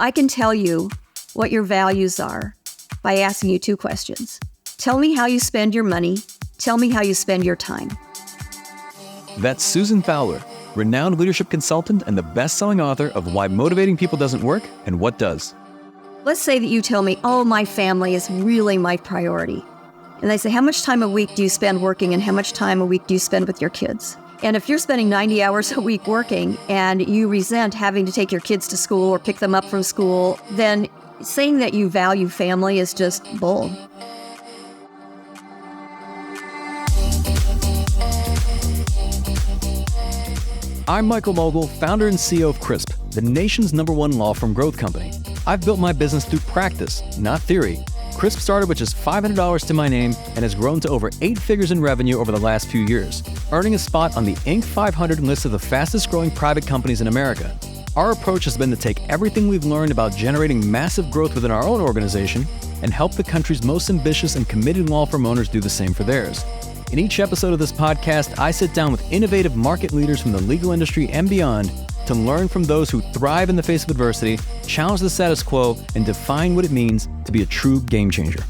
I can tell you what your values are by asking you two questions. Tell me how you spend your money. Tell me how you spend your time. That's Susan Fowler, renowned leadership consultant and the best-selling author of Why Motivating People Doesn't Work and What Does. Let's say that you tell me, oh, my family is really my priority. And they say, how much time a week do you spend working and how much time a week do you spend with your kids? And if you're spending 90 hours a week working and you resent having to take your kids to school or pick them up from school, then saying that you value family is just bull. I'm Michael Mogul, founder and CEO of CRISP, the nation's #1 law firm growth company. I've built my business through practice, not theory. CRISP started with just $500 to my name and has grown to over 8 figures in revenue over the last few years, earning a spot on the Inc. 500 list of the fastest growing private companies in America. Our approach has been to take everything we've learned about generating massive growth within our own organization and help the country's most ambitious and committed law firm owners do the same for theirs. In each episode of this podcast, I sit down with innovative market leaders from the legal industry and beyond to learn from those who thrive in the face of adversity, challenge the status quo, and define what it means to be a true game changer.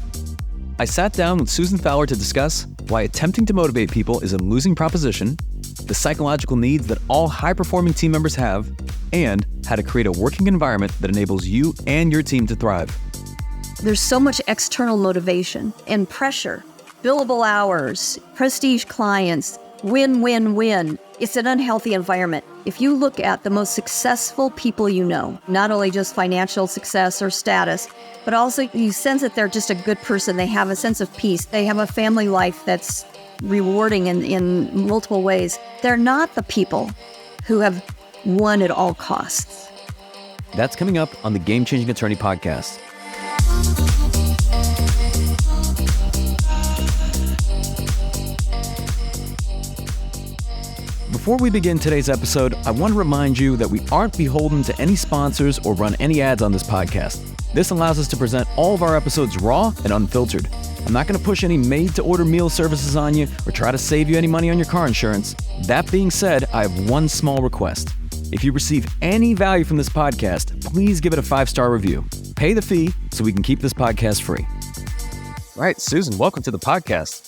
I sat down with Susan Fowler to discuss why attempting to motivate people is a losing proposition, the psychological needs that all high-performing team members have, and how to create a working environment that enables you and your team to thrive. There's so much external motivation and pressure, billable hours, prestige clients, win, win, win. It's an unhealthy environment. If you look at the most successful people you know, not only just financial success or status, but also you sense that they're just a good person. They have a sense of peace. They have a family life that's rewarding in multiple ways. They're not the people who have won at all costs. That's coming up on the Game Changing Attorney podcast. Before we begin today's episode, I want to remind you that we aren't beholden to any sponsors or run any ads on this podcast. This allows us to present all of our episodes raw and unfiltered. I'm not going to push any made-to-order meal services on you or try to save you any money on your car insurance. That being said, I have one small request. If you receive any value from this podcast, please give it a 5-star review. Pay the fee so we can keep this podcast free. All right, Susan, welcome to the podcast.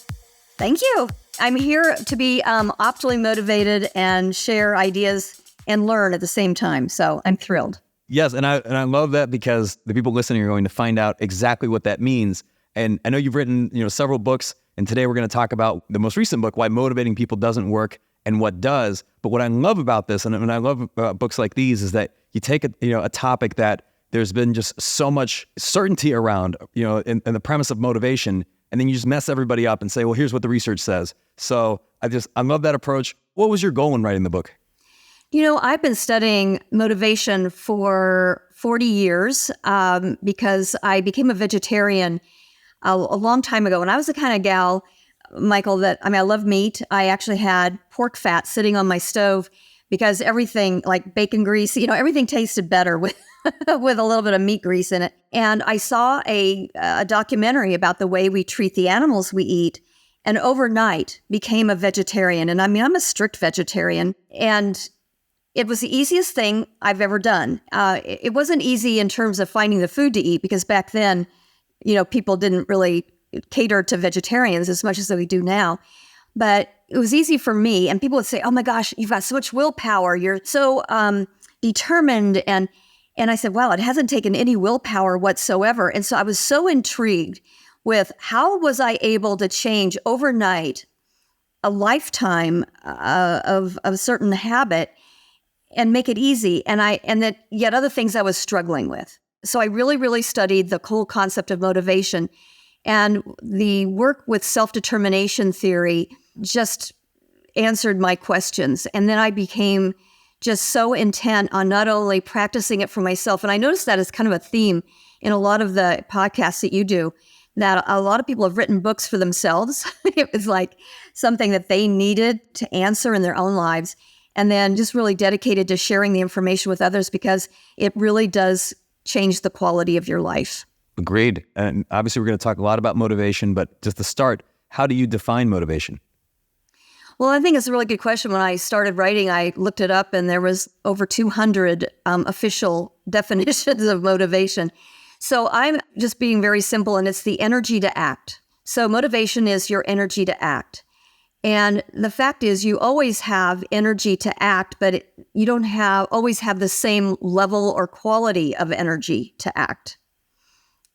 Thank you. I'm here to be optimally motivated and share ideas and learn at the same time. So I'm thrilled. Yes, and I love that because the people listening are going to find out exactly what that means. And I know you've written several books, and today we're going to talk about the most recent book, Why Motivating People Doesn't Work and What Does. But what I love about this, and I love about books like these, is that you take a topic that there's been just so much certainty around, in the premise of motivation, and then you just mess everybody up and say, well, here's what the research says. So I love that approach. What was your goal in writing the book? I've been studying motivation for 40 years because I became a vegetarian a long time ago. And I was the kind of gal, Michael, that, I love meat. I actually had pork fat sitting on my stove because everything, like bacon grease, everything tasted better with with a little bit of meat grease in it. And I saw a documentary about the way we treat the animals we eat, and overnight became a vegetarian. And I'm a strict vegetarian, and it was the easiest thing I've ever done. It wasn't easy in terms of finding the food to eat because back then, people didn't really cater to vegetarians as much as we do now. But it was easy for me. And people would say, oh my gosh, you've got so much willpower. You're so determined. And I said, wow, it hasn't taken any willpower whatsoever. And so I was so intrigued with how was I able to change overnight a lifetime of a certain habit and make it easy. And that yet other things I was struggling with. So I really, really studied the whole concept of motivation, and the work with self-determination theory just answered my questions. And then I became just so intent on not only practicing it for myself, and I noticed that as kind of a theme in a lot of the podcasts that you do, that a lot of people have written books for themselves. It was like something that they needed to answer in their own lives, and then just really dedicated to sharing the information with others because it really does change the quality of your life. Agreed. And obviously we're going to talk a lot about motivation, but just to start, how do you define motivation? Well, I think it's a really good question. When I started writing, I looked it up and there was over 200 official definitions of motivation. So I'm just being very simple, and it's the energy to act. So motivation is your energy to act. And the fact is you always have energy to act, but you don't always have the same level or quality of energy to act.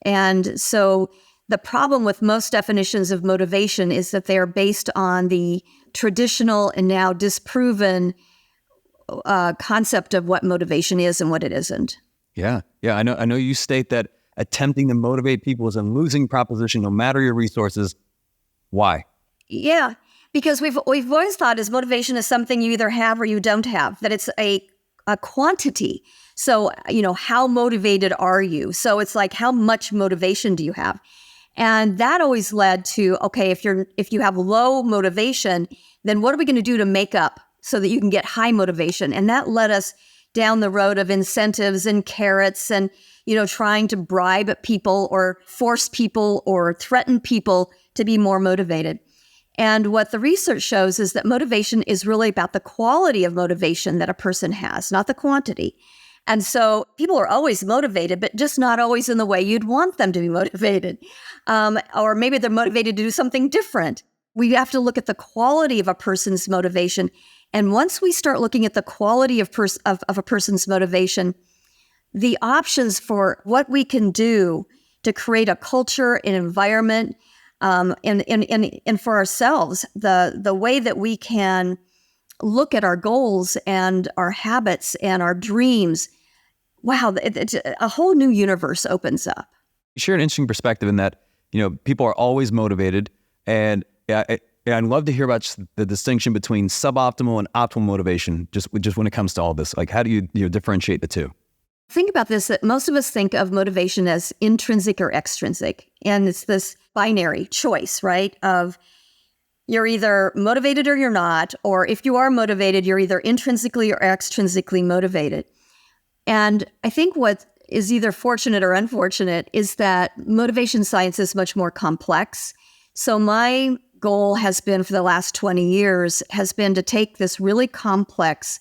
And so the problem with most definitions of motivation is that they are based on the traditional and now disproven concept of what motivation is and what it isn't. Yeah. I know you state that attempting to motivate people is a losing proposition, no matter your resources. Why? Yeah, because we've always thought as motivation is something you either have or you don't have, that it's a quantity. So, how motivated are you? So it's like, how much motivation do you have? And that always led to, okay, if you have low motivation, then what are we going to do to make up so that you can get high motivation? And that led us down the road of incentives and carrots and, trying to bribe people or force people or threaten people to be more motivated. And what the research shows is that motivation is really about the quality of motivation that a person has, not the quantity. And so people are always motivated, but just not always in the way you'd want them to be motivated. Or maybe they're motivated to do something different. We have to look at the quality of a person's motivation. And once we start looking at the quality of a person's motivation, the options for what we can do to create a culture, an environment, and for ourselves, the way that we can look at our goals and our habits and our dreams, wow, a whole new universe opens up. You share an interesting perspective in that, people are always motivated. And I'd love to hear about the distinction between suboptimal and optimal motivation, just when it comes to all this. Like, how do you differentiate the two? Think about this, that most of us think of motivation as intrinsic or extrinsic. And it's this binary choice, right? Of you're either motivated or you're not, or if you are motivated, you're either intrinsically or extrinsically motivated. And I think what is either fortunate or unfortunate is that motivation science is much more complex. So my goal has been for the last 20 years has been to take this really complex,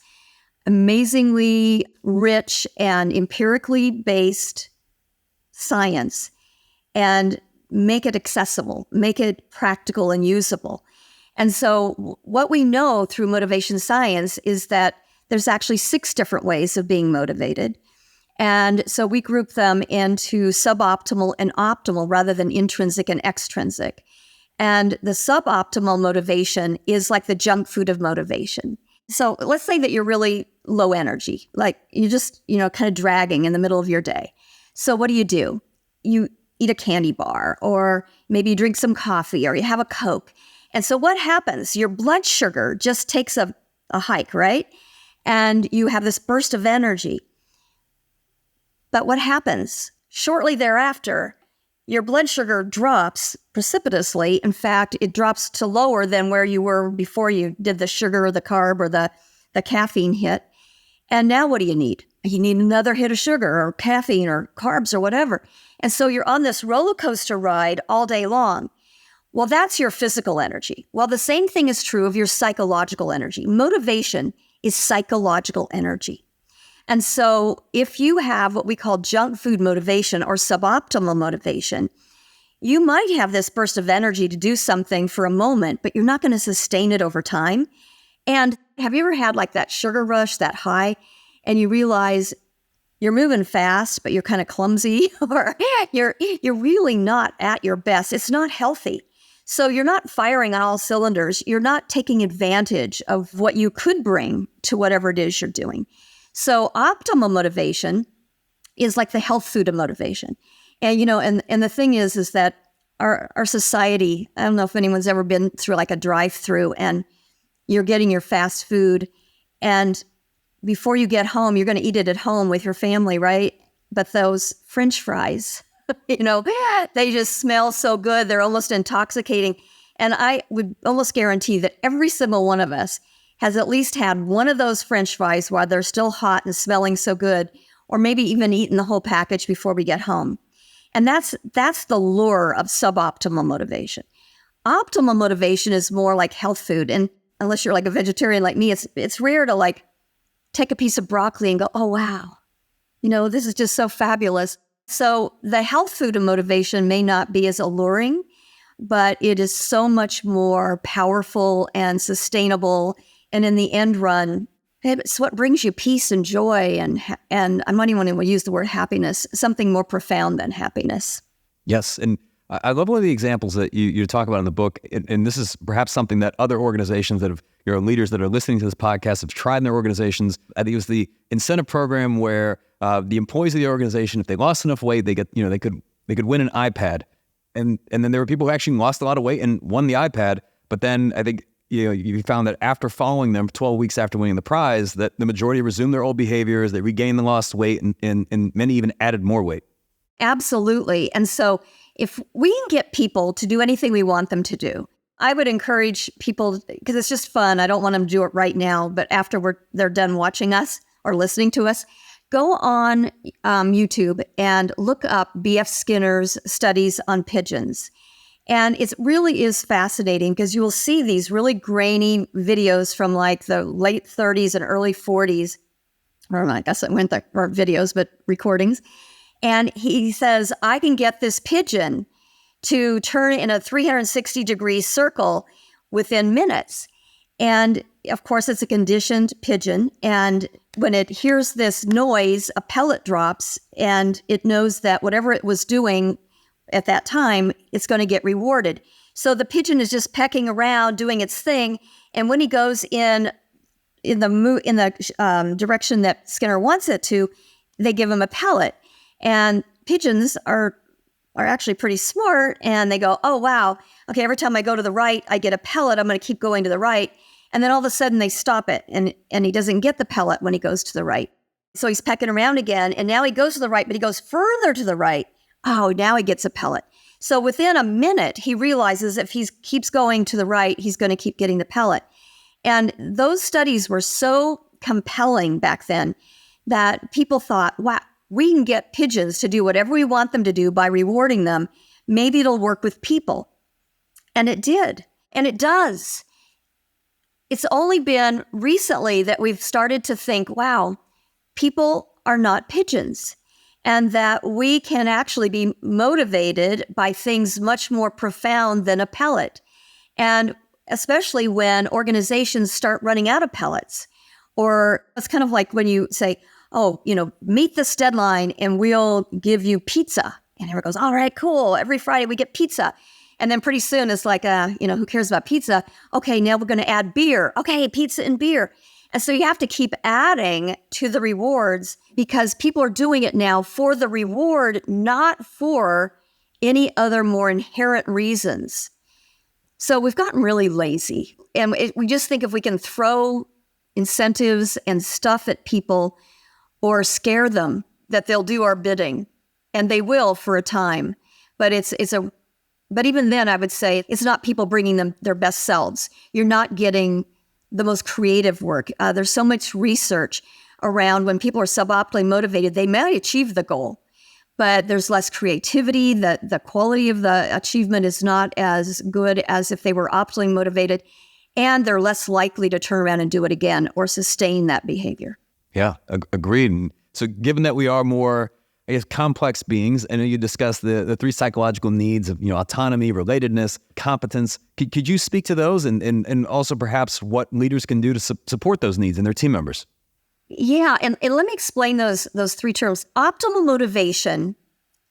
amazingly rich and empirically based science and make it accessible, make it practical and usable. And so what we know through motivation science is that there's actually 6 different ways of being motivated. And so we group them into suboptimal and optimal rather than intrinsic and extrinsic. And the suboptimal motivation is like the junk food of motivation. So let's say that you're really low energy, like you're just, kind of dragging in the middle of your day. So what do? You eat a candy bar, or maybe you drink some coffee, or you have a Coke. And so what happens? Your blood sugar just takes a hike, right? And you have this burst of energy. But what happens? Shortly thereafter, your blood sugar drops precipitously. In fact, it drops to lower than where you were before you did the sugar or the carb or the caffeine hit. And now what do you need? You need another hit of sugar or caffeine or carbs or whatever. And so you're on this roller coaster ride all day long. Well, that's your physical energy. Well, the same thing is true of your psychological energy. Motivation is psychological energy. And so if you have what we call junk food motivation or suboptimal motivation, you might have this burst of energy to do something for a moment, but you're not going to sustain it over time. And have you ever had like that sugar rush, that high, and you realize you're moving fast, but you're kind of clumsy, or you're really not at your best? It's not healthy. So you're not firing on all cylinders. You're not taking advantage of what you could bring to whatever it is you're doing. So optimal motivation is like the health food of motivation. And, and the thing is that our society, I don't know if anyone's ever been through like a drive-through and you're getting your fast food, and before you get home, you're going to eat it at home with your family, right? But those French fries, they just smell so good. They're almost intoxicating. And I would almost guarantee that every single one of us has at least had one of those French fries while they're still hot and smelling so good, or maybe even eaten the whole package before we get home. And that's the lure of suboptimal motivation. Optimal motivation is more like health food. And unless you're like a vegetarian like me, it's rare to like take a piece of broccoli and go, oh, wow, this is just so fabulous. So the health food of motivation may not be as alluring, but it is so much more powerful and sustainable. And in the end run, it's what brings you peace and joy. And I'm not even going to use the word happiness, something more profound than happiness. Yes. And I love one of the examples that you talk about in the book. And this is perhaps something that other organizations that have, leaders that are listening to this podcast have tried in their organizations. I think it was the incentive program where the employees of the organization, if they lost enough weight, they could win an iPad. And then there were people who actually lost a lot of weight and won the iPad. But then I think you found that after following them 12 weeks after winning the prize, that the majority resumed their old behaviors, they regained the lost weight, and many even added more weight. Absolutely. And so if we can get people to do anything we want them to do, I would encourage people, because it's just fun. I don't want them to do it right now, but after they're done watching us or listening to us, go on YouTube and look up B.F. Skinner's studies on pigeons. And it really is fascinating because you will see these really grainy videos from like the late 30s and early 40s, or I guess it went there, or videos, but recordings. And he says, I can get this pigeon to turn in a 360-degree circle within minutes. And of course, it's a conditioned pigeon. And when it hears this noise, a pellet drops, and it knows that whatever it was doing at that time, it's going to get rewarded. So the pigeon is just pecking around, doing its thing. And when he goes in the direction that Skinner wants it to, they give him a pellet. And pigeons are actually pretty smart, and they go, oh, wow, okay, every time I go to the right, I get a pellet. I'm going to keep going to the right. And then all of a sudden they stop it, and he doesn't get the pellet when he goes to the right. So he's pecking around again, and now he goes to the right, but he goes further to the right. Oh, now he gets a pellet. So within a minute, he realizes if he keeps going to the right, he's going to keep getting the pellet. And those studies were so compelling back then that people thought, wow, we can get pigeons to do whatever we want them to do by rewarding them. Maybe it'll work with people. And it did. And it does. It's only been recently that we've started to think, wow, people are not pigeons, and that we can actually be motivated by things much more profound than a pellet. And especially when organizations start running out of pellets, or it's kind of like when you say, oh, meet this deadline and we'll give you pizza. And everyone goes, all right, cool. Every Friday we get pizza. And then pretty soon it's like, who cares about pizza? Okay, now we're going to add beer. Okay, pizza and beer. And so you have to keep adding to the rewards because people are doing it now for the reward, not for any other more inherent reasons. So we've gotten really lazy. And we just think if we can throw incentives and stuff at people or scare them, that they'll do our bidding. And they will for a time. But but even then, I would say it's not people bringing them their best selves. You're not getting the most creative work. There's so much research around when people are suboptimally motivated, they may achieve the goal, but there's less creativity. The quality of the achievement is not as good as if they were optimally motivated, and they're less likely to turn around and do it again or sustain that behavior. Yeah, agreed. And so given that we are more, I guess, complex beings, and you discussed the three psychological needs of autonomy, relatedness, competence. Could you speak to those and also perhaps what leaders can do to support those needs in their team members? Yeah, and let me explain those three terms. Optimal motivation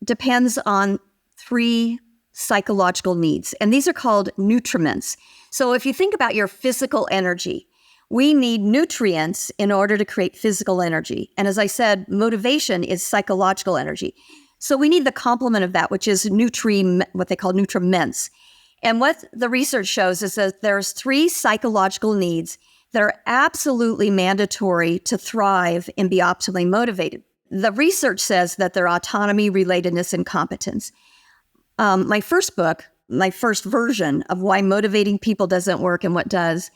depends on three psychological needs, and these are called nutriments. So if you think about your physical energy, we need nutrients in order to create physical energy. And as I said, motivation is psychological energy. So we need the complement of that, which is what they call nutriments. And what the research shows is that there's three psychological needs that are absolutely mandatory to thrive and be optimally motivated. The research says that they're autonomy, relatedness, and competence. My first book, my first version of Why Motivating People Doesn't Work and What Does,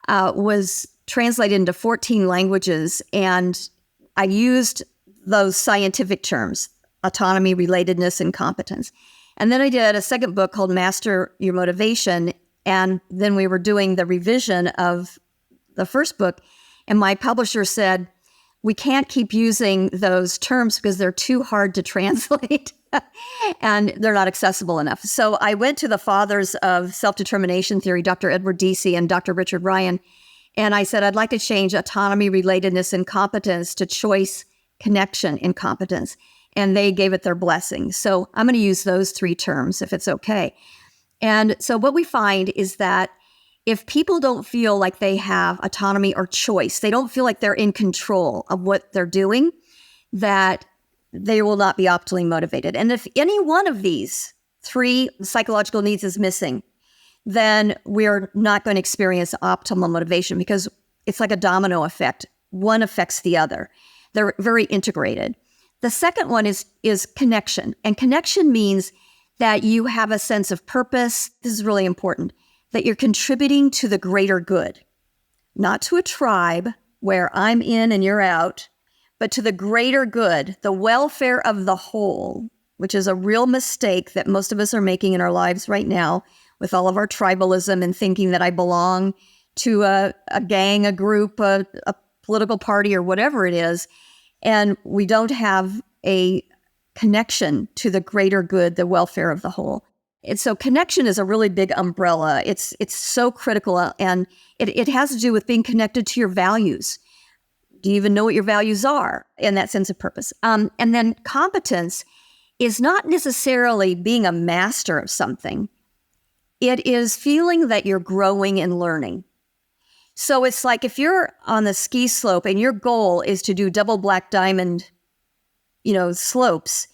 was translated into 14 languages, and I used those scientific terms, autonomy, relatedness, and competence. And then I did a second book called Master Your Motivation, And then we were doing the revision of the first book, and my publisher said, we can't keep using those terms because they're too hard to translate and they're not accessible enough. So I went to the fathers of self-determination theory, Dr. Edward Deasy and Dr. Richard Ryan, and I said, I'd like to change autonomy, relatedness, and competence to choice, connection, and competence. And they gave it their blessing. So I'm going to use those three terms if it's okay. And so what we find is that if people don't feel like they have autonomy or choice, they don't feel like they're in control of what they're doing, that they will not be optimally motivated. And if any one of these three psychological needs is missing, then we're not going to experience optimal motivation because it's like a domino effect. One affects the other. They're very integrated. The second one is connection. And connection means that you have a sense of purpose. This is really important, that you're contributing to the greater good, not to a tribe where I'm in and you're out, but to the greater good, the welfare of the whole, which is a real mistake that most of us are making in our lives right now with all of our tribalism and thinking that I belong to a gang, a group, a political party, or whatever it is. And we don't have a connection to the greater good, the welfare of the whole. And so connection is a really big umbrella. It's so critical, and it has to do with being connected to your values. Do you even know what your values are in that sense of purpose? And then competence is not necessarily being a master of something. It is feeling that you're growing and learning. So it's like if you're on the ski slope and your goal is to do double black diamond, slopes,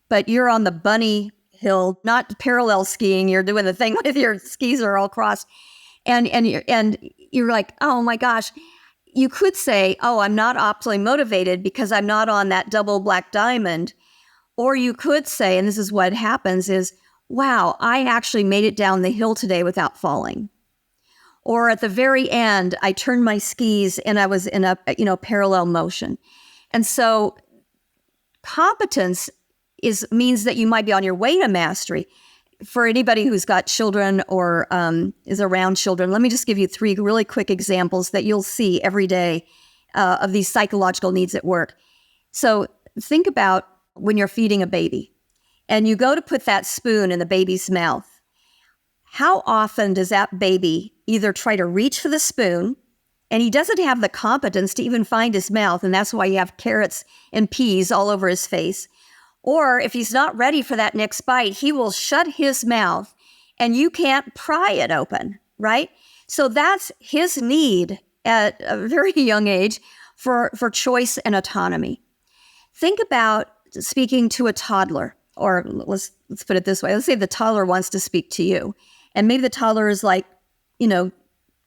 but you're on the bunny hill, not parallel skiing, you're doing the thing with your skis are all crossed, and you're like, oh my gosh, you could say, oh, I'm not optimally motivated because I'm not on that double black diamond. Or you could say, and this is what happens is, wow, I actually made it down the hill today without falling. Or at the very end, I turned my skis and I was in a parallel motion. And so competence means that you might be on your way to mastery. For anybody who's got children or is around children, let me just give you three really quick examples that you'll see every day of these psychological needs at work. So think about when you're feeding a baby and you go to put that spoon in the baby's mouth. How often does that baby either try to reach for the spoon, and he doesn't have the competence to even find his mouth, and that's why you have carrots and peas all over his face. Or if he's not ready for that next bite, he will shut his mouth and you can't pry it open, right? So that's his need at a very young age for choice and autonomy. Think about speaking to a toddler, or let's put it this way. Let's say the toddler wants to speak to you, and maybe the toddler is like,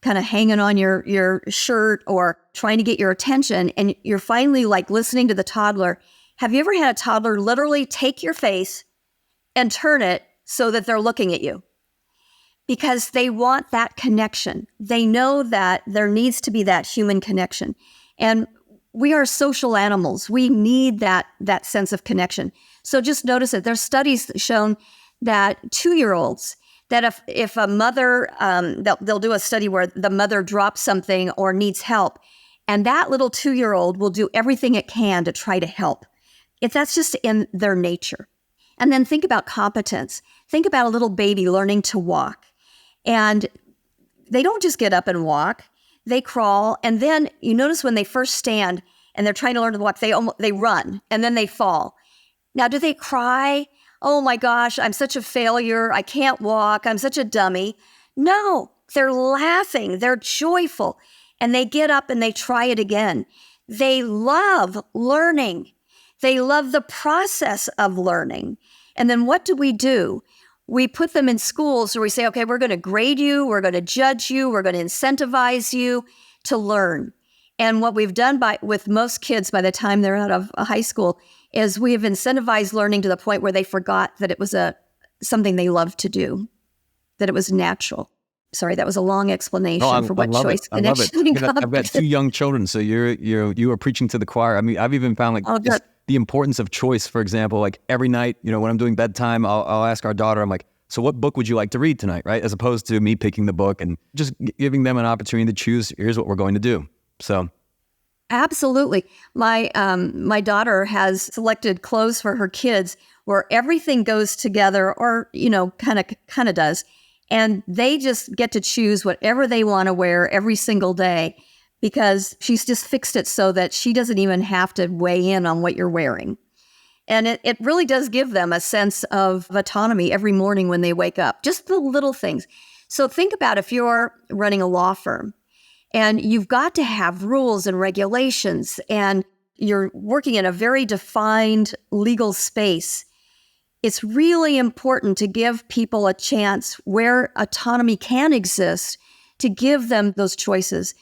kind of hanging on your shirt or trying to get your attention, and you're finally like listening to the toddler. Have you ever had a toddler literally take your face and turn it so that they're looking at you? Because they want that connection. They know that there needs to be that human connection. And we are social animals. We need that sense of connection. So just notice it. There's studies shown that 2-year-olds, that if a mother, they'll do a study where the mother drops something or needs help, and that little 2-year-old will do everything it can to try to help. That's just in their nature. And then think about competence. Think about a little baby learning to walk. And they don't just get up and walk. They crawl. And then you notice when they first stand and they're trying to learn to walk, they run and then they fall. Now, do they cry? Oh my gosh, I'm such a failure. I can't walk. I'm such a dummy. No, they're laughing. They're joyful. And they get up and they try it again. They love learning. They love the process of learning. And then what do? We put them in schools where we say, okay, we're going to grade you, we're going to judge you, we're going to incentivize you to learn. And what we've done with most kids by the time they're out of high school is we have incentivized learning to the point where they forgot that it was something they loved to do, that it was natural. Sorry, that was a long explanation for what choice, connection, and competence. I've got 2 young children, so you are preaching to the choir. I mean, I've even found the importance of choice. For example, like every night, when I'm doing bedtime, I'll ask our daughter, I'm like, So what book would you like to read tonight, right? As opposed to me picking the book and just giving them an opportunity to choose, here's what we're going to do. So Absolutely. My daughter has selected clothes for her kids where everything goes together, or kind of does, and they just get to choose whatever they want to wear every single day, because she's just fixed it so that she doesn't even have to weigh in on what you're wearing. And it really does give them a sense of autonomy every morning when they wake up, just the little things. So think about if you're running a law firm and you've got to have rules and regulations, and you're working in a very defined legal space. It's really important to give people a chance where autonomy can exist, to give them those choices.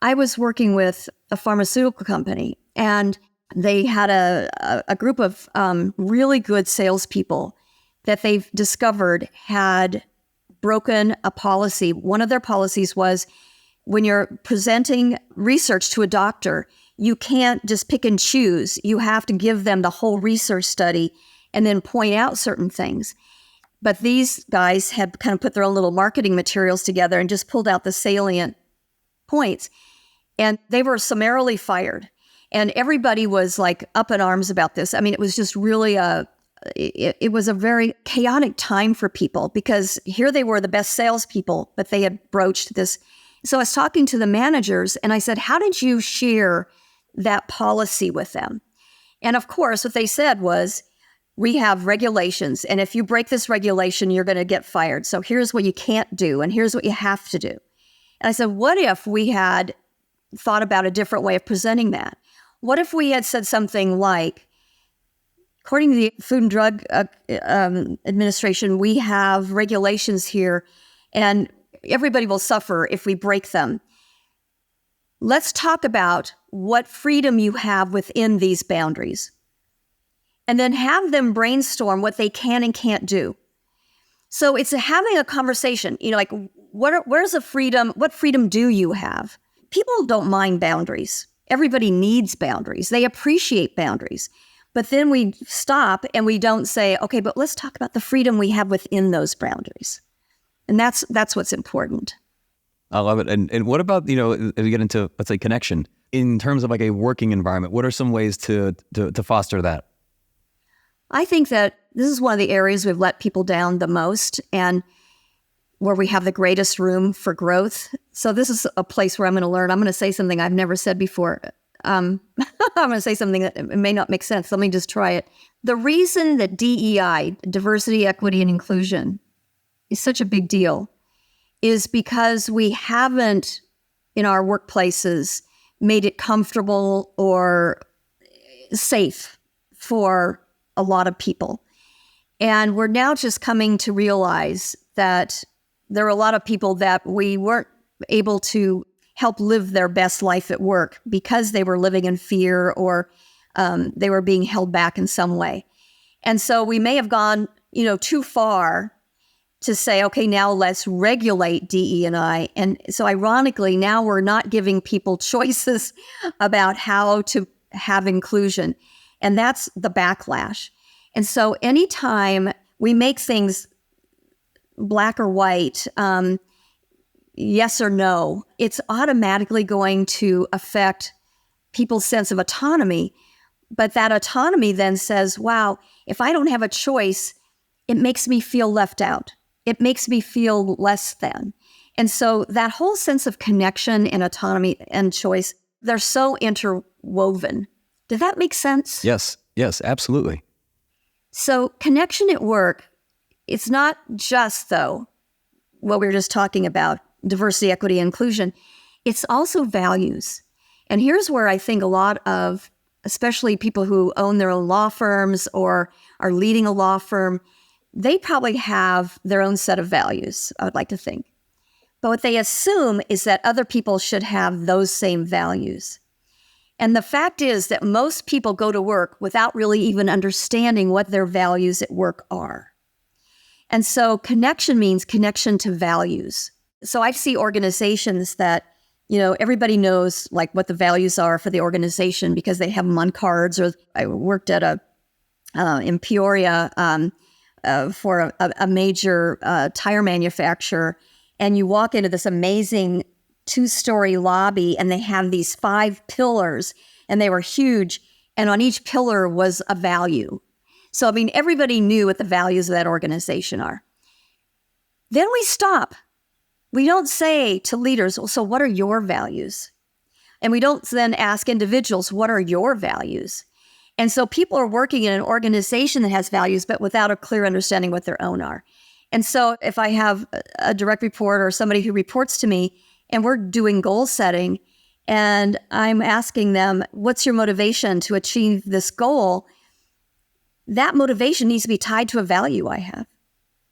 I was working with a pharmaceutical company, and they had a group of really good salespeople that they've discovered had broken a policy. One of their policies was, when you're presenting research to a doctor, you can't just pick and choose. You have to give them the whole research study and then point out certain things. But these guys had kind of put their own little marketing materials together and just pulled out the salient points. And they were summarily fired. And everybody was like up in arms about this. I mean, it was just really it was a very chaotic time for people, because here they were, the best salespeople, but they had broached this. So I was talking to the managers and I said, how did you share that policy with them? And of course, what they said was, we have regulations, and if you break this regulation, you're going to get fired. So here's what you can't do, and here's what you have to do. And I said, what if we had thought about a different way of presenting that? What if we had said something like, according to the Food and Drug Administration, we have regulations here, and everybody will suffer if we break them. Let's talk about what freedom you have within these boundaries, and then have them brainstorm what they can and can't do. So it's having a conversation, like, where's the freedom? What freedom do you have? People don't mind boundaries. Everybody needs boundaries. They appreciate boundaries. But then we stop and we don't say, okay, but let's talk about the freedom we have within those boundaries. And that's what's important. I love it. And what about, if we get into, let's say, connection, in terms of like a working environment, what are some ways to foster that? I think that this is one of the areas we've let people down the most, and where we have the greatest room for growth. So this is a place where I'm going to learn. I'm going to say something I've never said before. I'm going to say something that may not make sense. Let me just try it. The reason that DEI, diversity, equity, and inclusion, is such a big deal is because we haven't, in our workplaces, made it comfortable or safe for a lot of people. And we're now just coming to realize that there are a lot of people that we weren't able to help live their best life at work because they were living in fear, or they were being held back in some way. And so we may have gone, too far to say, okay, now let's regulate DE&I. And so ironically, now we're not giving people choices about how to have inclusion. And that's the backlash. And so anytime we make things black or white, yes or no, it's automatically going to affect people's sense of autonomy. But that autonomy then says, wow, if I don't have a choice, it makes me feel left out. It makes me feel less than. And so that whole sense of connection and autonomy and choice, they're so interwoven. Did that make sense? Yes, absolutely. So connection at work, it's not just, though, what we were just talking about, diversity, equity, and inclusion. It's also values. And here's where I think a lot of, especially people who own their own law firms or are leading a law firm, they probably have their own set of values, I would like to think. But what they assume is that other people should have those same values. And the fact is that most people go to work without really even understanding what their values at work are. And so connection means connection to values. So I see organizations that, everybody knows like what the values are for the organization because they have them on cards. Or I worked at in Peoria, for a major tire manufacturer, and you walk into this amazing 2-story lobby, and they have these 5 pillars, and they were huge, and on each pillar was a value. So, I mean, everybody knew what the values of that organization are. Then we stop. We don't say to leaders, well, so what are your values? And we don't then ask individuals, what are your values? And so people are working in an organization that has values, but without a clear understanding what their own are. And so if I have a direct report or somebody who reports to me and we're doing goal setting and I'm asking them, what's your motivation to achieve this goal? That motivation needs to be tied to a value I have.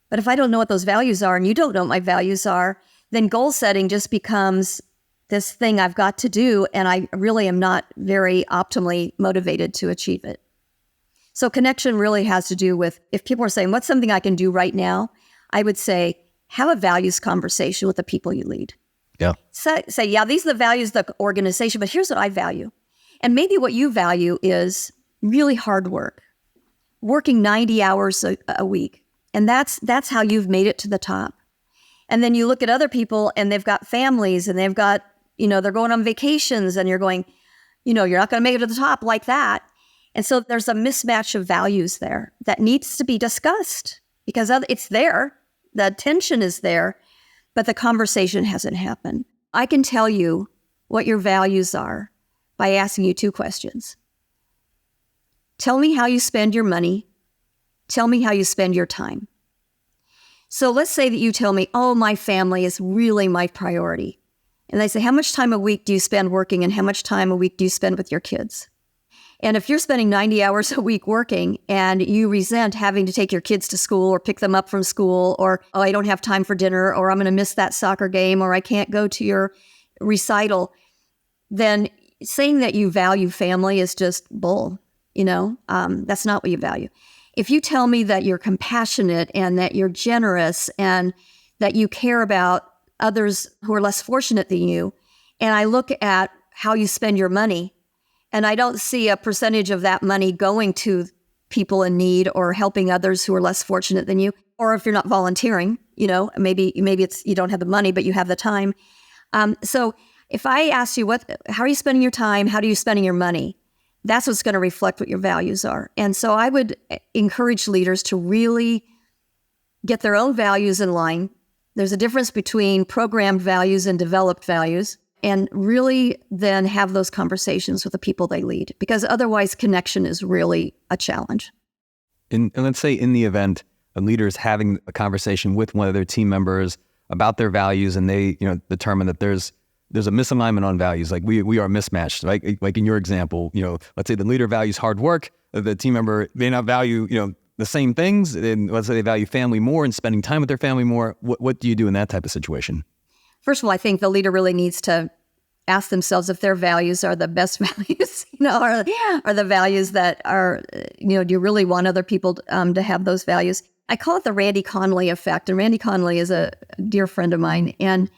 But if I don't know what those values are and you don't know what my values are, then goal setting just becomes this thing I've got to do, and I really am not very optimally motivated to achieve it. So connection really has to do with, if people are saying, what's something I can do right now? I would say, have a values conversation with the people you lead. Yeah. Say, yeah, these are the values of the organization, but here's what I value. And maybe what you value is really hard work, working 90 hours a week. And that's how you've made it to the top. And then you look at other people and they've got families and they've got, they're going on vacations and you're going, you're not going to make it to the top like that. And so there's a mismatch of values there that needs to be discussed because it's there. The tension is there, but the conversation hasn't happened. I can tell you what your values are by asking you 2 questions. Tell me how you spend your money. Tell me how you spend your time. So let's say that you tell me, oh, my family is really my priority. And I say, how much time a week do you spend working and how much time a week do you spend with your kids? And if you're spending 90 hours a week working and you resent having to take your kids to school or pick them up from school or, oh, I don't have time for dinner or I'm going to miss that soccer game or I can't go to your recital, then saying that you value family is just bull. That's not what you value. If you tell me that you're compassionate and that you're generous and that you care about others who are less fortunate than you, and I look at how you spend your money, and I don't see a percentage of that money going to people in need or helping others who are less fortunate than you, or if you're not volunteering, maybe it's you don't have the money, but you have the time. So if I ask you, how are you spending your time? How are you spending your money? That's what's going to reflect what your values are. And so I would encourage leaders to really get their own values in line. There's a difference between programmed values and developed values, and really then have those conversations with the people they lead, because otherwise connection is really a challenge. And let's say in the event a leader is having a conversation with one of their team members about their values and they determine that there's a misalignment on values, like we are mismatched, right? Like in your example, let's say the leader values hard work, the team member may not value, the same things, and let's say they value family more and spending time with their family more. What do you do in that type of situation? First of all, I think the leader really needs to ask themselves if their values are the best values, are the values that are, do you really want other people to have those values? I call it the Randy Connolly effect, and Randy Connolly is a dear friend of mine, and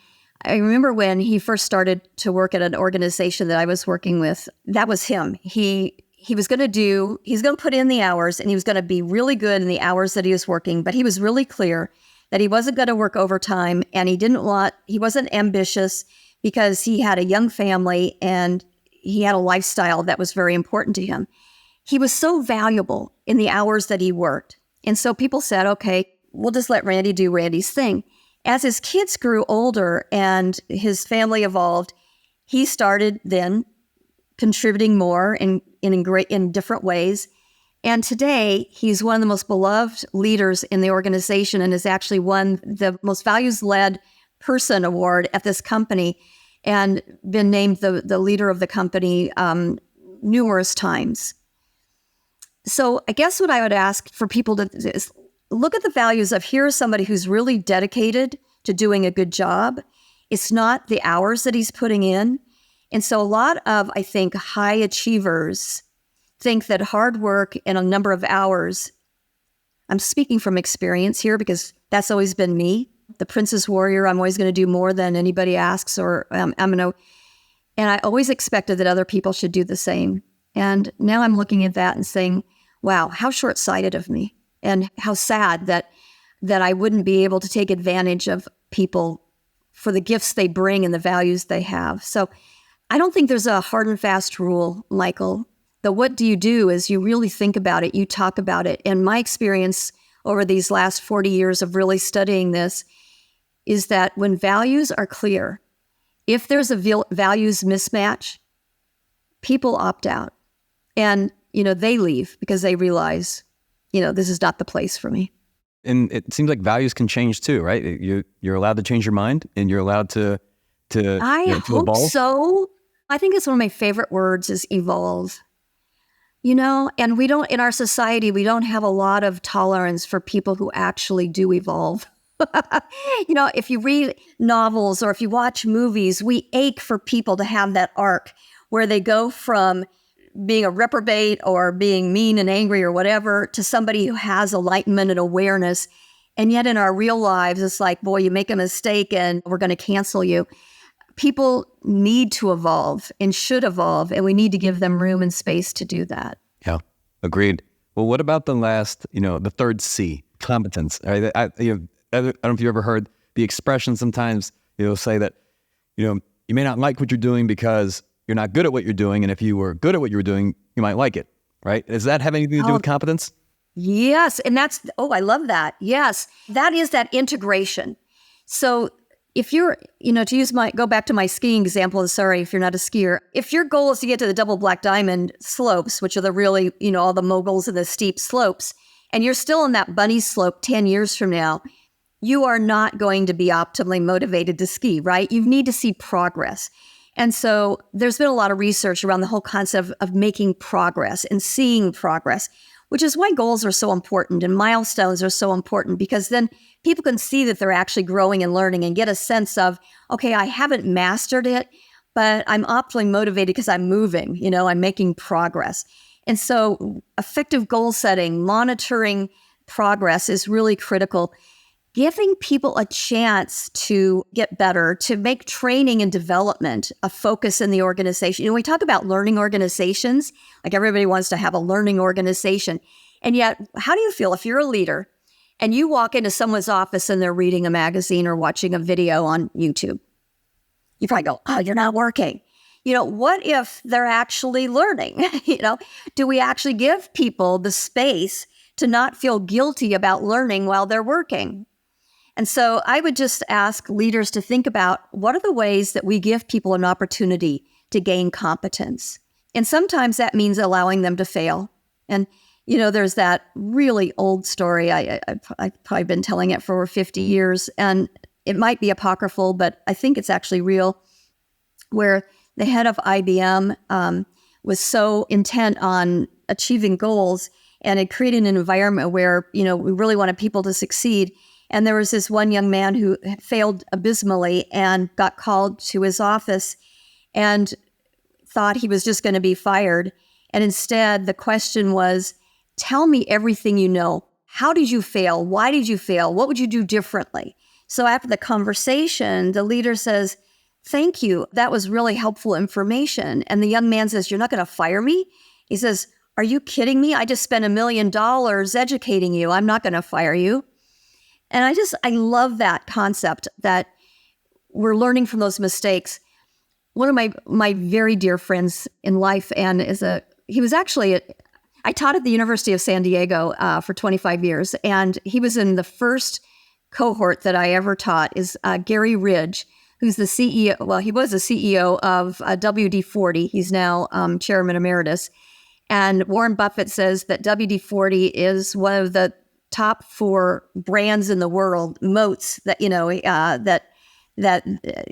I remember when he first started to work at an organization that I was working with, that was him. He's going to put in the hours and he was going to be really good in the hours that he was working, but he was really clear that he wasn't going to work overtime and he wasn't ambitious because he had a young family and he had a lifestyle that was very important to him. He was so valuable in the hours that he worked. And so people said, okay, we'll just let Randy do Randy's thing. As his kids grew older and his family evolved, he started then contributing more in different ways. And today, he's one of the most beloved leaders in the organization and has actually won the most values-led person award at this company and been named the leader of the company numerous times. So I guess what I would ask for people to is look at the values of here's somebody who's really dedicated to doing a good job. It's not the hours that he's putting in. And so a lot of, I think, high achievers think that hard work and a number of hours, I'm speaking from experience here because that's always been me, the princess warrior. I'm always going to do more than anybody asks, or and I always expected that other people should do the same. And now I'm looking at that and saying, wow, how short-sighted of me. and how sad that I wouldn't be able to take advantage of people for the gifts they bring and the values they have. So I don't think there's a hard and fast rule, Michael. The what do you do is you really think about it, you talk about it. And my experience over these last 40 years of really studying this is that when values are clear, if there's a values mismatch, people opt out. And, they leave because they realize, this is not the place for me. And it seems like values can change too, right? You're allowed to change your mind, and you're allowed to I hope evolve. so. I think it's one of my favorite words is evolve. And we don't, in our society, we don't have a lot of tolerance for people who actually do evolve. If you read novels or if you watch movies, we ache for people to have that arc where they go from being a reprobate or being mean and angry or whatever to somebody who has enlightenment and awareness. And yet in our real lives, it's like, boy, you make a mistake and we're going to cancel you. People need to evolve and should evolve, and we need to give them room and space to do that. Yeah, agreed. Well, what about the last, the third C, competence? Right? I don't know if you ever heard the expression sometimes, say that, you may not like what you're doing because you're not good at what you're doing. And if you were good at what you were doing, you might like it, right? Does that have anything to do with competence? Yes. And I love that. Yes. That is that integration. So if you're, go back to my skiing example, sorry if you're not a skier. If your goal is to get to the double black diamond slopes, which are the really, all the moguls and the steep slopes, and you're still on that bunny slope 10 years from now, you are not going to be optimally motivated to ski, right? You need to see progress. And so there's been a lot of research around the whole concept of making progress and seeing progress, which is why goals are so important and milestones are so important, because then people can see that they're actually growing and learning and get a sense of, okay, I haven't mastered it, but I'm optimally motivated because I'm moving, I'm making progress. And so effective goal setting, monitoring progress is really critical. Giving people a chance to get better, to make training and development a focus in the organization. We talk about learning organizations, like everybody wants to have a learning organization. And yet, how do you feel if you're a leader and you walk into someone's office and they're reading a magazine or watching a video on YouTube? You probably go, oh, you're not working. What if they're actually learning? Do we actually give people the space to not feel guilty about learning while they're working? And so I would just ask leaders to think about what are the ways that we give people an opportunity to gain competence. And sometimes that means allowing them to fail. And, there's that really old story. I've probably been telling it for over 50 years, and it might be apocryphal, but I think it's actually real, where the head of IBM was so intent on achieving goals and had created an environment where, we really wanted people to succeed. And there was this one young man who failed abysmally and got called to his office and thought he was just going to be fired. And instead, the question was, tell me everything you know. How did you fail? Why did you fail? What would you do differently? So after the conversation, the leader says, thank you. That was really helpful information. And the young man says, you're not going to fire me? He says, are you kidding me? I just spent $1 million educating you. I'm not going to fire you. And I love that concept that we're learning from those mistakes. One of my very dear friends in life, and I taught at the University of San Diego for 25 years, and he was in the first cohort that I ever taught, is Gary Ridge, who's the CEO. Well, he was the CEO of WD-40. He's now chairman emeritus. And Warren Buffett says that WD-40 is one of the top 4 brands in the world, moats that, that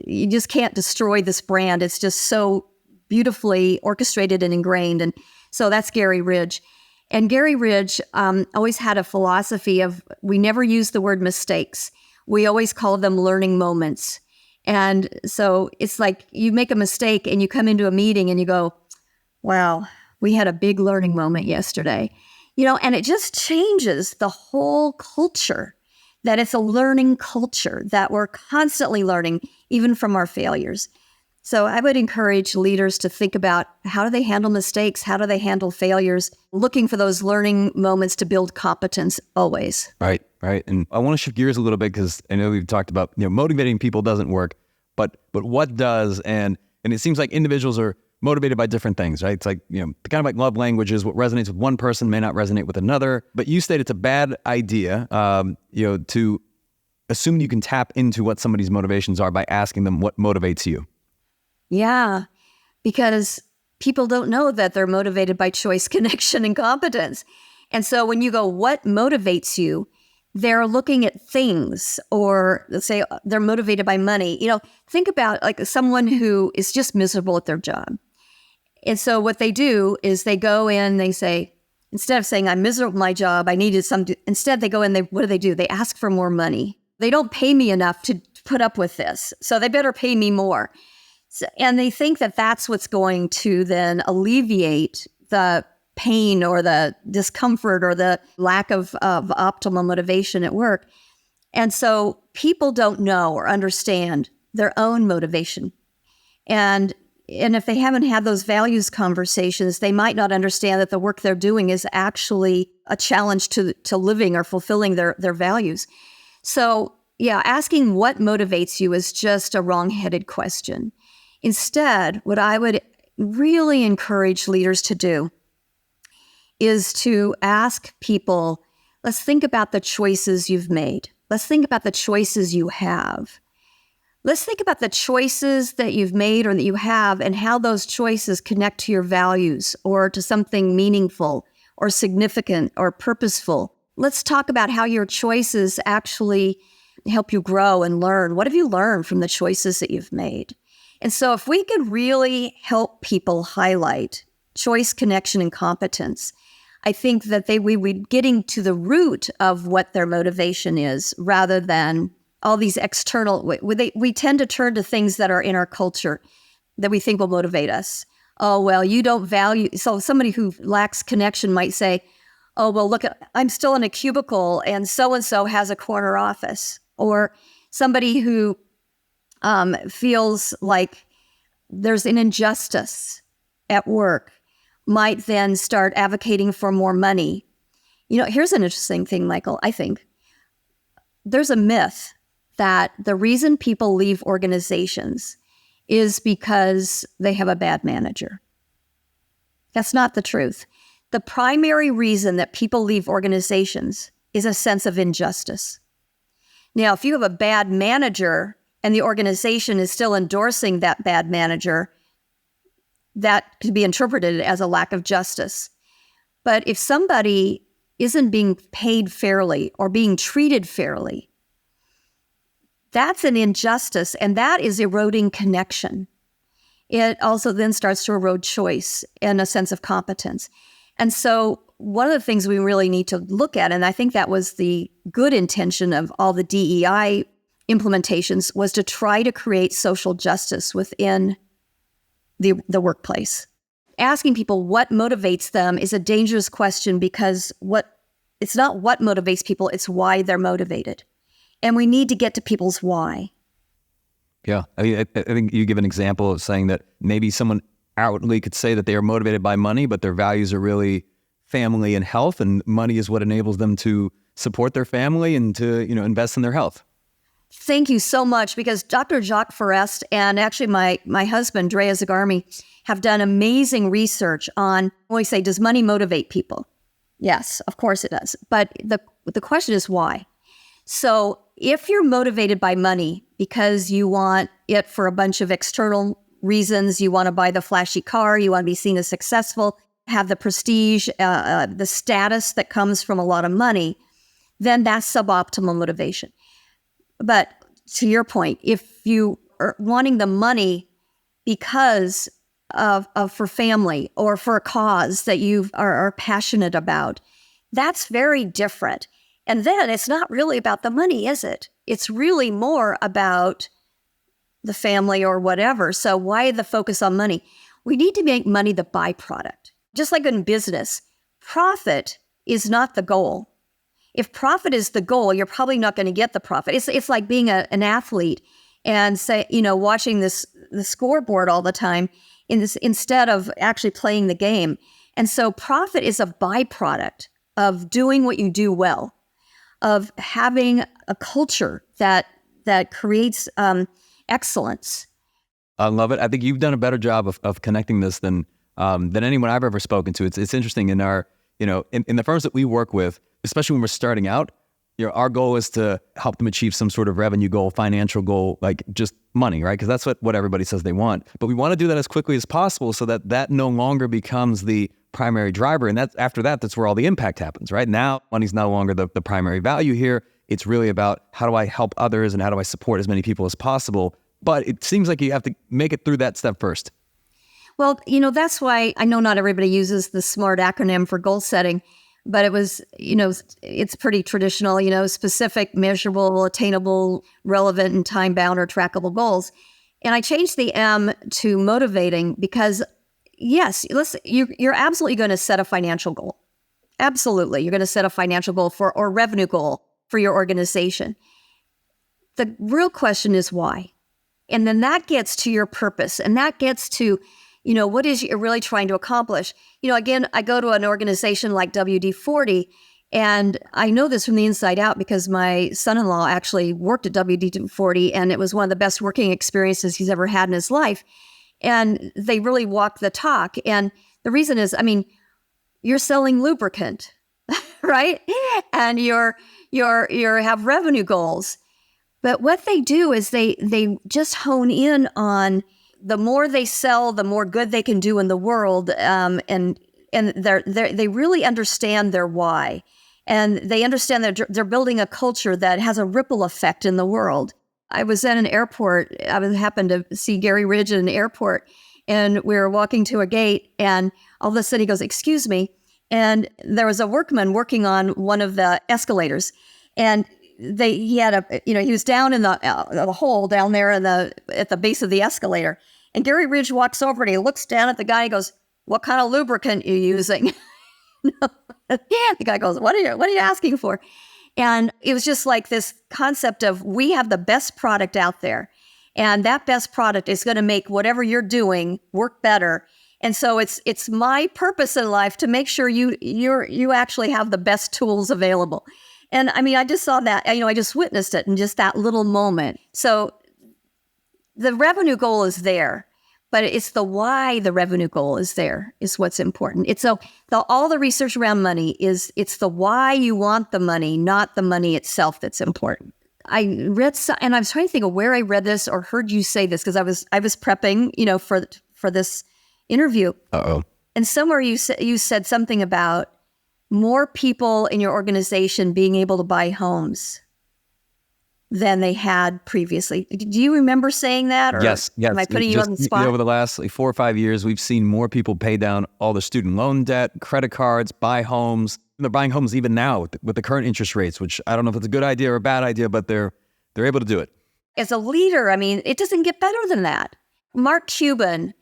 you just can't destroy this brand. It's just so beautifully orchestrated and ingrained. And so that's Gary Ridge. And Gary Ridge always had a philosophy of, we never use the word mistakes. We always call them learning moments. And so it's like you make a mistake and you come into a meeting and you go, wow, we had a big learning moment yesterday. And it just changes the whole culture, that it's a learning culture, that we're constantly learning, even from our failures. So I would encourage leaders to think about how do they handle mistakes? How do they handle failures? Looking for those learning moments to build competence always. Right, right. And I want to shift gears a little bit because I know we've talked about, motivating people doesn't work, but what does? And it seems like individuals are motivated by different things, right? It's like, kind of like love languages. What resonates with one person may not resonate with another. But you state it's a bad idea, to assume you can tap into what somebody's motivations are by asking them what motivates you. Yeah, because people don't know that they're motivated by choice, connection, and competence. And so when you go, what motivates you? They're looking at things, or let's say they're motivated by money. Think about like someone who is just miserable at their job. And so what they do is they go in, they say, instead of saying, I'm miserable at my job, I needed instead they go in, what do? They ask for more money. They don't pay me enough to put up with this, so they better pay me more. And they think that that's what's going to then alleviate the pain or the discomfort or the lack of optimal motivation at work. And so people don't know or understand their own motivation. And if they haven't had those values conversations, they might not understand that the work they're doing is actually a challenge to living or fulfilling their values. So yeah, asking what motivates you is just a wrong-headed question. Instead, what I would really encourage leaders to do is to ask people, let's think about the choices you've made. Let's think about the choices you have. Let's think about the choices that you've made or that you have and how those choices connect to your values or to something meaningful or significant or purposeful. Let's talk about how your choices actually help you grow and learn. What have you learned from the choices that you've made? And so if we could really help people highlight choice, connection, and competence, I think that we would getting to the root of what their motivation is rather than all these external, we tend to turn to things that are in our culture that we think will motivate us. Oh, well, you don't value, so somebody who lacks connection might say, oh, well, look, I'm still in a cubicle and so has a corner office. Or somebody who feels like there's an injustice at work might then start advocating for more money. Here's an interesting thing, Michael, I think. There's a myth that the reason people leave organizations is because they have a bad manager. That's not the truth. The primary reason that people leave organizations is a sense of injustice. Now, if you have a bad manager and the organization is still endorsing that bad manager, that could be interpreted as a lack of justice. But if somebody isn't being paid fairly or being treated fairly, that's an injustice, and that is eroding connection. It also then starts to erode choice and a sense of competence. And so one of the things we really need to look at, and I think that was the good intention of all the DEI implementations, was to try to create social justice within the workplace. Asking people what motivates them is a dangerous question because it's not what motivates people, it's why they're motivated. And we need to get to people's why. Yeah, I think you give an example of saying that maybe someone outwardly could say that they are motivated by money, but their values are really family and health, and money is what enables them to support their family and to invest in their health. Thank you so much, because Dr. Jacques Forest and actually my husband, Drea Zagarmi, have done amazing research on, when we say, does money motivate people? Yes, of course it does. But the question is why? So if you're motivated by money because you want it for a bunch of external reasons, you want to buy the flashy car, you want to be seen as successful, have the prestige, the status that comes from a lot of money, then that's suboptimal motivation. But to your point, if you are wanting the money because of for family or for a cause that you are passionate about, that's very different. And then it's not really about the money, is it? It's really more about the family or whatever. So why the focus on money? We need to make money the byproduct. Just like in business, profit is not the goal. If profit is the goal, you're probably not going to get the profit. It's like being an athlete and watching this the scoreboard all the time instead of actually playing the game. And so profit is a byproduct of doing what you do well, of having a culture that creates excellence. I love it. I think you've done a better job of connecting this than anyone I've ever spoken to. It's interesting in our, in the firms that we work with, especially when we're starting out, our goal is to help them achieve some sort of revenue goal, financial goal, like just money, right? Because that's what everybody says they want. But we want to do that as quickly as possible so that no longer becomes the primary driver. And that's where all the impact happens, right? Now, money's no longer the primary value here. It's really about how do I help others and how do I support as many people as possible. But it seems like you have to make it through that step first. Well, that's why I know not everybody uses the SMART acronym for goal setting, but it was, it's pretty traditional, specific, measurable, attainable, relevant, and time-bound or trackable goals. And I changed the M to motivating because, yes, listen, you're absolutely going to set a financial goal. Absolutely. You're going to set a financial goal or revenue goal for your organization. The real question is why? And then that gets to your purpose, and that gets to what is you're really trying to accomplish? Again, I go to an organization like WD-40, and I know this from the inside out because my son-in-law actually worked at WD-40, and it was one of the best working experiences he's ever had in his life. And they really walk the talk. And the reason is, you're selling lubricant, right? And you're have revenue goals. But what they do is they just hone in on the more they sell, the more good they can do in the world, and they really understand their why, and they understand that they're building a culture that has a ripple effect in the world. I was at an airport. I happened to see Gary Ridge at an airport, and we were walking to a gate, and all of a sudden he goes, "Excuse me," and there was a workman working on one of the escalators, and he was down in the hole down there at the base of the escalator. And Gary Ridge walks over and he looks down at the guy and he goes, "What kind of lubricant are you using?" The guy goes, What are you asking for? And it was just like this concept of we have the best product out there. And that best product is going to make whatever you're doing work better. And so it's my purpose in life to make sure you actually have the best tools available. And I just saw that, I just witnessed it in just that little moment. So the revenue goal is there, but it's the why the revenue goal is there is what's important. It's all the research around money it's the why you want the money, not the money itself that's important. I read and I was trying to think of where I read this or heard you say this because I was prepping, for this interview. Uh-oh. And somewhere you said something about more people in your organization being able to buy homes than they had previously. Do you remember saying that? Or yes. Am I putting you on the spot? Over the last 4 or 5 years, we've seen more people pay down all the student loan debt, credit cards, buy homes. They're buying homes even now with the current interest rates, which I don't know if it's a good idea or a bad idea, but they're able to do it. As a leader, it doesn't get better than that. Mark Cuban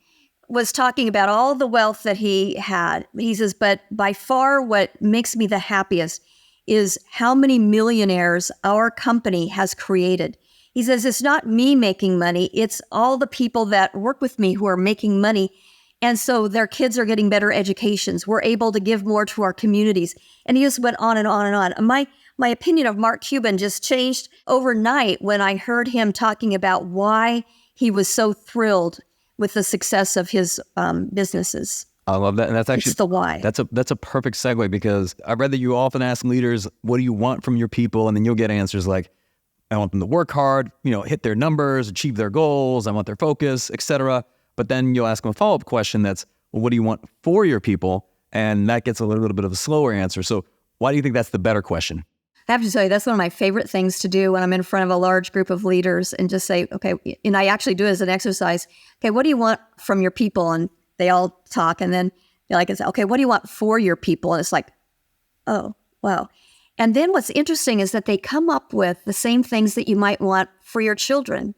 was talking about all the wealth that he had. He says, but by far what makes me the happiest is how many millionaires our company has created. He says, it's not me making money, it's all the people that work with me who are making money. And so their kids are getting better educations. We're able to give more to our communities. And he just went on and on and on. My opinion of Mark Cuban just changed overnight when I heard him talking about why he was so thrilled with the success of his businesses. I love that. And that's actually, it's the why. That's a perfect segue because I read that you often ask leaders, what do you want from your people? And then you'll get answers like, I want them to work hard, hit their numbers, achieve their goals. I want their focus, etc. But then you'll ask them a follow-up question that's, well, what do you want for your people? And that gets a little bit of a slower answer. So why do you think that's the better question? I have to tell you, that's one of my favorite things to do when I'm in front of a large group of leaders and just say, okay, and I actually do it as an exercise. Okay, what do you want from your people? And they all talk, and then they're like, okay, what do you want for your people? And it's like, oh, wow. And then what's interesting is that they come up with the same things that you might want for your children.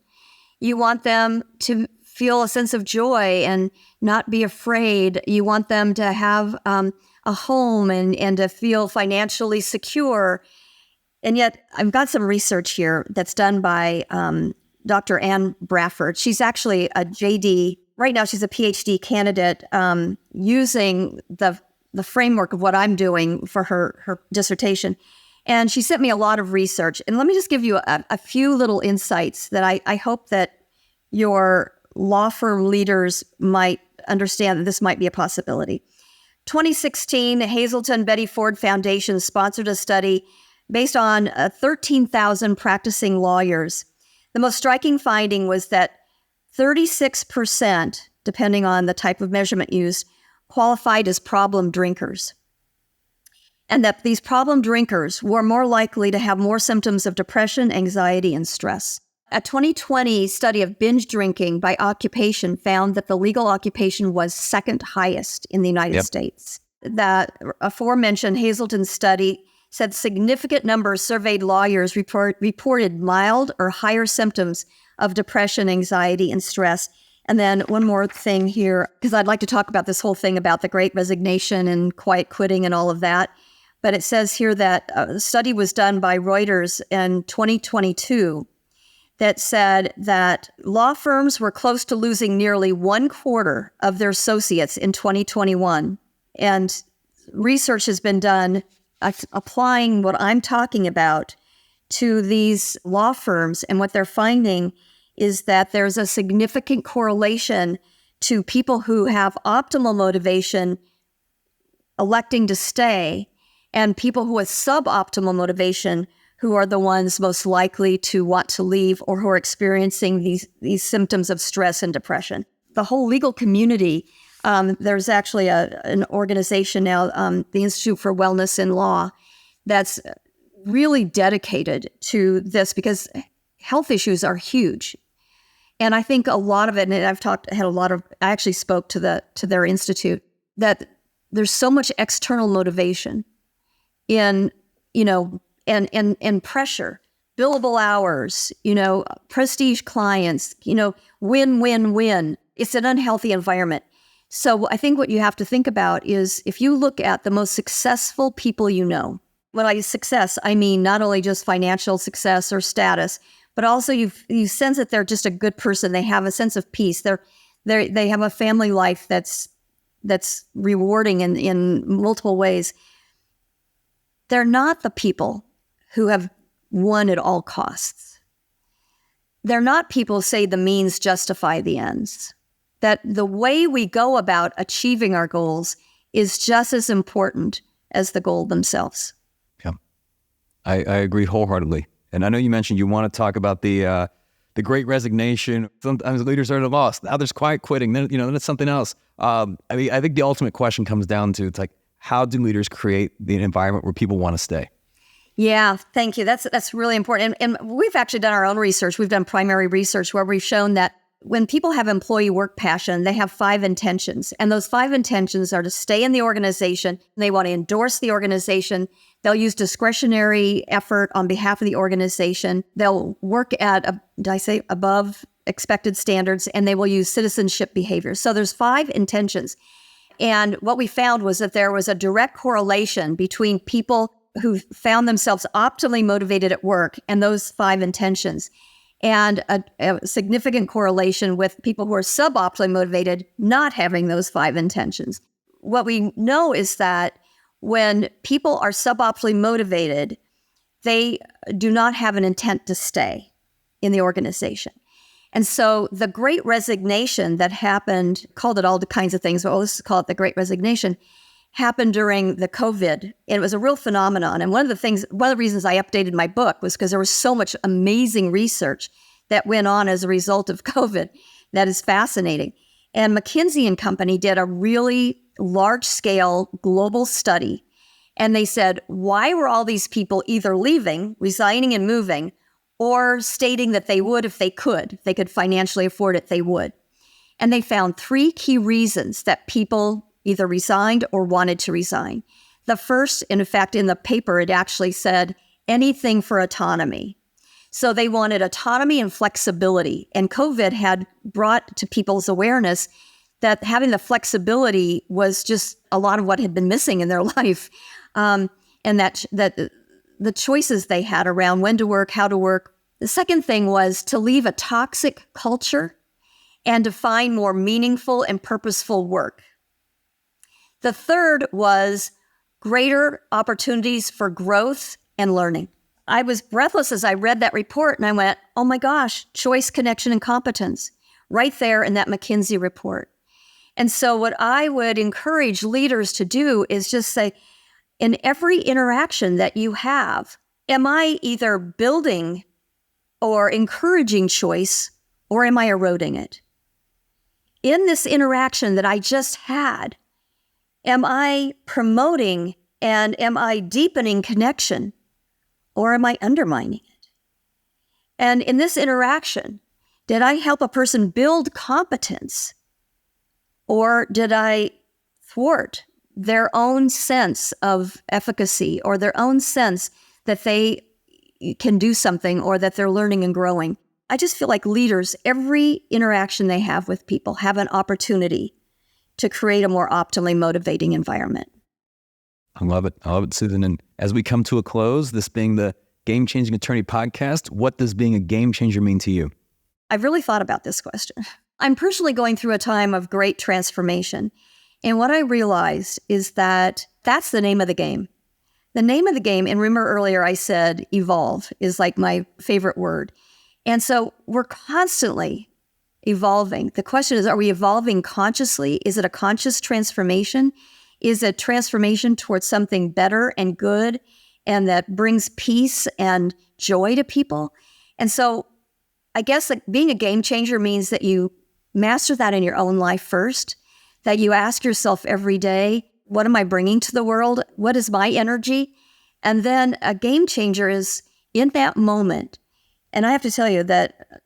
You want them to feel a sense of joy and not be afraid. You want them to have a home and to feel financially secure. And yet I've got some research here that's done by Dr. Ann Bradford. She's actually a JD. Right now, she's a PhD candidate using the framework of what I'm doing for her dissertation. And she sent me a lot of research. And let me just give you a few little insights that I hope that your law firm leaders might understand that this might be a possibility. 2016, Hazelton Betty Ford Foundation sponsored a study based on 13,000 practicing lawyers. The most striking finding was that 36%, depending on the type of measurement used, qualified as problem drinkers. And that these problem drinkers were more likely to have more symptoms of depression, anxiety, and stress. A 2020 study of binge drinking by occupation found that the legal occupation was second highest in the United States. That aforementioned Hazelton study said significant numbers surveyed lawyers reported mild or higher symptoms of depression, anxiety, and stress. And then one more thing here, because I'd like to talk about this whole thing about the Great Resignation and quiet quitting and all of that. But it says here that a study was done by Reuters in 2022 that said that law firms were close to losing nearly 1/4 of their associates in 2021. And research has been done applying what I'm talking about to these law firms. And what they're finding is that there's a significant correlation to people who have optimal motivation electing to stay and people who have suboptimal motivation who are the ones most likely to want to leave or who are experiencing these symptoms of stress and depression. The whole legal community, there's actually an organization now, the Institute for Wellness in Law, that's really dedicated to this because health issues are huge. And I think a lot of it, and I actually spoke to their institute, that there's so much external motivation in, and pressure, billable hours, prestige clients, win. It's an unhealthy environment. So I think what you have to think about is if you look at the most successful people when I use success, I mean not only just financial success or status, but also you sense that they're just a good person. They have a sense of peace. They have a family life that's rewarding in multiple ways. They're not the people who have won at all costs. They're not people who say the means justify the ends. That the way we go about achieving our goals is just as important as the goal themselves. Yeah, I agree wholeheartely. And I know you mentioned you want to talk about the Great Resignation. Sometimes leaders are lost. Now there's quiet quitting. Then it's something else. I think the ultimate question comes down to how do leaders create the environment where people want to stay? Yeah, thank you. That's really important. And we've actually done our own research. We've done primary research where we've shown that when people have employee work passion, they have 5 intentions. And those 5 intentions are to stay in the organization. They want to endorse the organization. They'll use discretionary effort on behalf of the organization. They'll work at, above expected standards, and they will use citizenship behavior. So there's 5 intentions. And what we found was that there was a direct correlation between people who found themselves optimally motivated at work and those 5 intentions, and a significant correlation with people who are suboptimally motivated not having those 5 intentions. What we know is that when people are suboptimally motivated, they do not have an intent to stay in the organization. And so the Great Resignation that happened, called it all kinds of things, but let's call it the Great Resignation, happened during the COVID. And it was a real phenomenon. And one of the reasons I updated my book was because there was so much amazing research that went on as a result of COVID that is fascinating. And McKinsey and Company did a really large-scale global study. And they said, why were all these people either leaving, resigning and moving, or stating that they would if they could financially afford it, they would. And they found 3 key reasons that people either resigned or wanted to resign. The first, and in fact, in the paper, it actually said anything for autonomy. So they wanted autonomy and flexibility. And COVID had brought to people's awareness that having the flexibility was just a lot of what had been missing in their life. And that the choices they had around when to work, how to work, The second thing was to leave a toxic culture and to find more meaningful and purposeful work. The third was greater opportunities for growth and learning. I was breathless as I read that report, and I went, oh my gosh, choice, connection, and competence, right there in that McKinsey report. And so what I would encourage leaders to do is just say, in every interaction that you have, am I either building or encouraging choice, or am I eroding it? In this interaction that I just had, am I promoting and am I deepening connection, or am I undermining it? And in this interaction, did I help a person build competence, or did I thwart their own sense of efficacy or their own sense that they can do something or that they're learning and growing? I just feel like leaders, every interaction they have with people, have an opportunity to create a more optimally motivating environment. I love it. I love it, Susan. And as we come to a close, this being the Game Changing Attorney podcast, what does being a game changer mean to you? I've really thought about this question. I'm personally going through a time of great transformation. And what I realized is that that's the name of the game. The name of the game, and remember earlier I said evolve is like my favorite word. And so we're constantly evolving. The question is, are we evolving consciously? Is it a conscious transformation? Is it transformation towards something better and good and that brings peace and joy to people? And so I guess like being a game changer means that you master that in your own life first, that you ask yourself every day, what am I bringing to the world? What is my energy? And then a game changer is in that moment. And I have to tell you that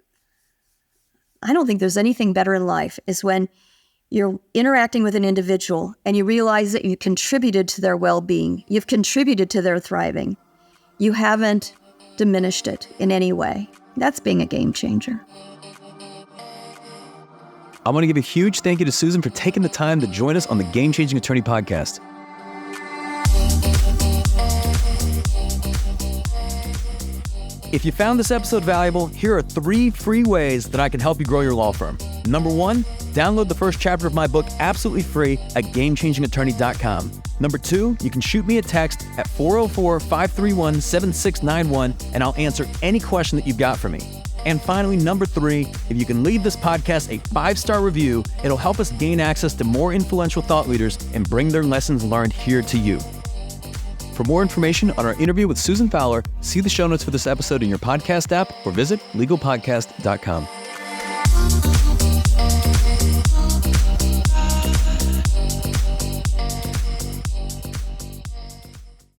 I don't think there's anything better in life is when you're interacting with an individual and you realize that you contributed to their well-being. You've contributed to their thriving. You haven't diminished it in any way. That's being a game changer. I want to give a huge thank you to Susan for taking the time to join us on the Game Changing Attorney podcast. If you found this episode valuable, here are 3 free ways that I can help you grow your law firm. Number 1, download the first chapter of my book absolutely free at GameChangingAttorney.com. Number 2, you can shoot me a text at 404-531-7691 and I'll answer any question that you've got for me. And finally, number 3, if you can leave this podcast a 5-star review, it'll help us gain access to more influential thought leaders and bring their lessons learned here to you. For more information on our interview with Susan Fowler, see the show notes for this episode in your podcast app or visit legalpodcast.com.